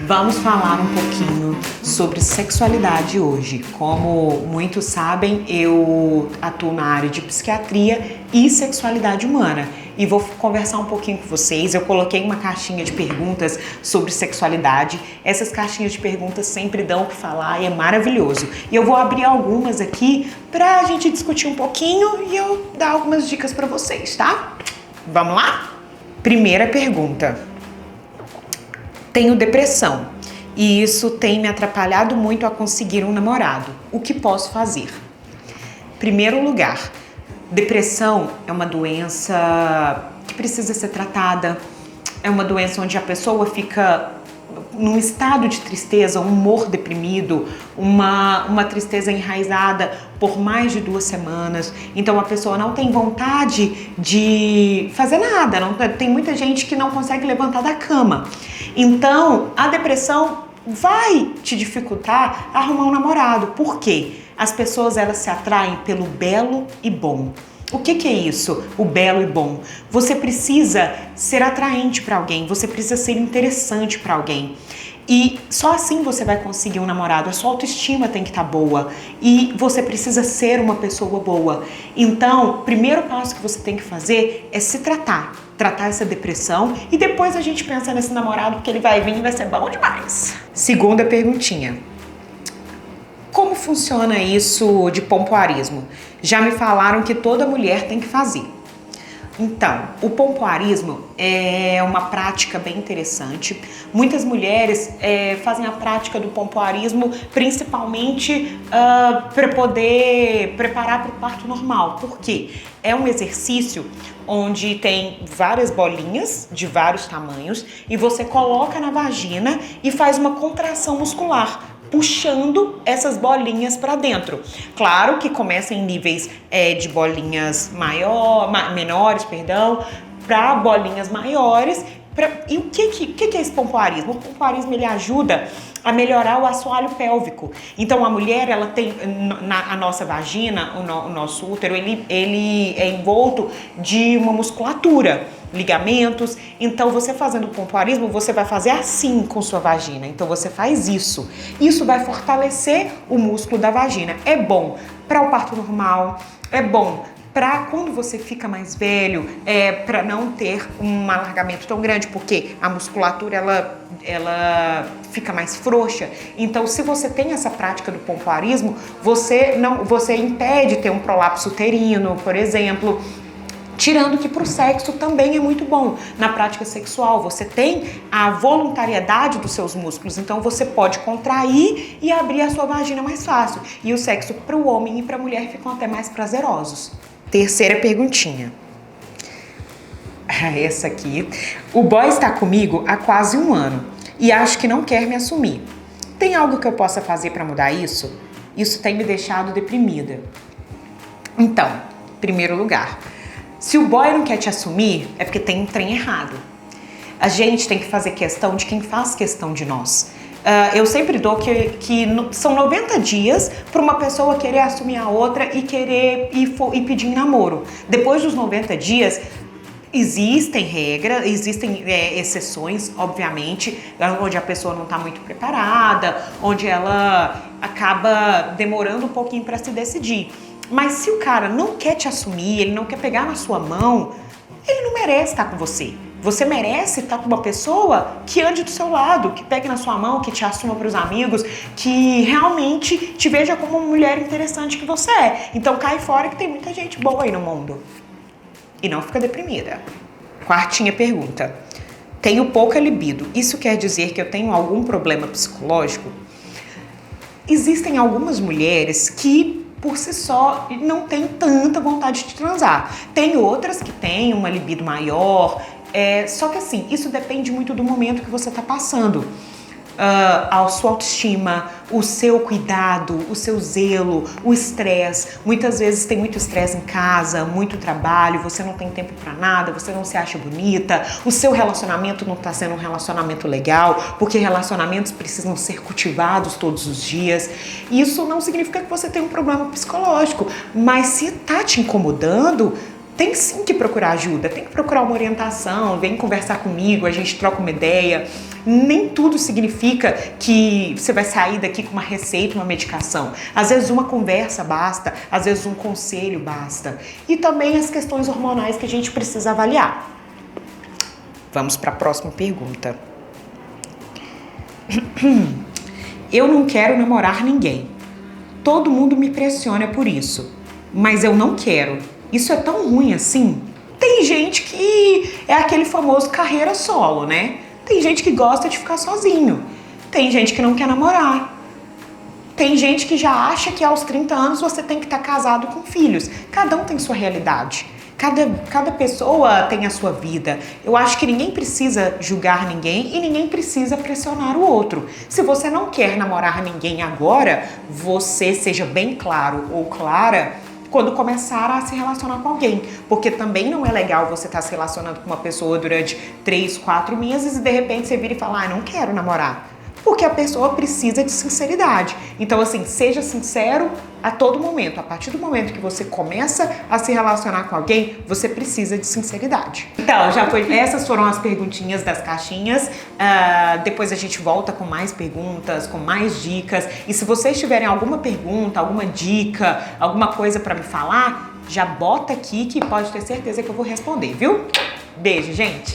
Vamos falar um pouquinho sobre sexualidade hoje. Como muitos sabem, eu atuo na área de psiquiatria e sexualidade humana e vou conversar um pouquinho com vocês. Eu coloquei uma caixinha de perguntas sobre sexualidade. Essas caixinhas de perguntas sempre dão o que falar e é maravilhoso. E eu vou abrir algumas aqui pra gente discutir um pouquinho e eu dar algumas dicas pra vocês, tá? Vamos lá? Primeira pergunta. Tenho depressão e isso tem me atrapalhado muito a conseguir um namorado. O que posso fazer? Primeiro lugar, depressão é uma doença que precisa ser tratada. É uma doença onde a pessoa fica num estado de tristeza, um humor deprimido, uma tristeza enraizada por mais de 2 semanas. Então a pessoa não tem vontade de fazer nada. Tem muita gente que não consegue levantar da cama. Então a depressão vai te dificultar a arrumar um namorado. Por quê? As pessoas elas se atraem pelo belo e bom. O que é isso, o belo e bom? Você precisa ser atraente para alguém, você precisa ser interessante para alguém. E só assim você vai conseguir um namorado. A sua autoestima tem que estar boa e você precisa ser uma pessoa boa. Então, o primeiro passo que você tem que fazer é se tratar essa depressão e depois a gente pensa nesse namorado, porque ele vai vir e vai ser bom demais. Segunda perguntinha. Como funciona isso de pompoarismo? Já me falaram que toda mulher tem que fazer. Então, o pompoarismo é uma prática bem interessante. Muitas mulheres fazem a prática do pompoarismo principalmente para poder preparar para o parto normal. Por quê? É um exercício onde tem várias bolinhas de vários tamanhos e você coloca na vagina e faz uma contração muscular, puxando essas bolinhas para dentro. Claro que começa em níveis de bolinhas menores, para bolinhas maiores. E o que é esse pompoarismo? O pompoarismo ele ajuda a melhorar o assoalho pélvico. Então a mulher, ela tem a nossa vagina, o nosso útero, ele é envolto de uma musculatura, ligamentos. Então você fazendo o pompoarismo, você vai fazer assim com sua vagina. Então você faz isso. Isso vai fortalecer o músculo da vagina. É bom para o parto normal, é bom para quando você fica mais velho, para não ter um alargamento tão grande, porque a musculatura ela fica mais frouxa. Então, se você tem essa prática do pompoarismo, você impede ter um prolapso uterino, por exemplo. Tirando que para o sexo também é muito bom. Na prática sexual, você tem a voluntariedade dos seus músculos, então você pode contrair e abrir a sua vagina mais fácil. E o sexo para o homem e para a mulher ficam até mais prazerosos. Terceira perguntinha. Essa aqui. O boy está comigo há quase 1 ano e acho que não quer me assumir. Tem algo que eu possa fazer para mudar isso? Isso tem me deixado deprimida. Então, em primeiro lugar, se o boy não quer te assumir, é porque tem um trem errado. A gente tem que fazer questão de quem faz questão de nós. Eu sempre dou que são 90 dias para uma pessoa querer assumir a outra e querer e pedir em namoro. Depois dos 90 dias, existem regras, existem exceções, obviamente, onde a pessoa não está muito preparada, onde ela acaba demorando um pouquinho para se decidir. Mas se o cara não quer te assumir, ele não quer pegar na sua mão, ele não merece estar com você. Você merece estar com uma pessoa que ande do seu lado, que pegue na sua mão, que te assuma para os amigos, que realmente te veja como uma mulher interessante que você é. Então cai fora que tem muita gente boa aí no mundo. E não fica deprimida. Quartinha pergunta. Tenho pouca libido. Isso quer dizer que eu tenho algum problema psicológico? Existem algumas mulheres que por si só não tem tanta vontade de transar. Tem outras que têm uma libido maior, só que assim, isso depende muito do momento que você está passando. A sua autoestima, o seu cuidado, o seu zelo, o estresse. Muitas vezes tem muito estresse em casa, muito trabalho, você não tem tempo para nada, você não se acha bonita, o seu relacionamento não está sendo um relacionamento legal, porque relacionamentos precisam ser cultivados todos os dias. Isso não significa que você tem um problema psicológico, mas se está te incomodando, tem sim que procurar ajuda, tem que procurar uma orientação, vem conversar comigo, a gente troca uma ideia. Nem tudo significa que você vai sair daqui com uma receita, uma medicação. Às vezes uma conversa basta, às vezes um conselho basta. E também as questões hormonais que a gente precisa avaliar. Vamos para a próxima pergunta. Eu não quero namorar ninguém. Todo mundo me pressiona por isso, mas eu não quero. Isso é tão ruim assim? Tem gente que é aquele famoso carreira solo, né? Tem gente que gosta de ficar sozinho. Tem gente que não quer namorar. Tem gente que já acha que aos 30 anos você tem que estar casado com filhos. Cada um tem sua realidade. Cada pessoa tem a sua vida. Eu acho que ninguém precisa julgar ninguém e ninguém precisa pressionar o outro. Se você não quer namorar ninguém agora, você seja bem claro ou clara quando começar a se relacionar com alguém. Porque também não é legal você estar se relacionando com uma pessoa durante 3, 4 meses e de repente você vira e fala, não quero namorar. Porque a pessoa precisa de sinceridade. Então, assim, seja sincero a todo momento. A partir do momento que você começa a se relacionar com alguém, você precisa de sinceridade. Então, essas foram as perguntinhas das caixinhas. Depois a gente volta com mais perguntas, com mais dicas. E se vocês tiverem alguma pergunta, alguma dica, alguma coisa pra me falar, já bota aqui que pode ter certeza que eu vou responder, viu? Beijo, gente!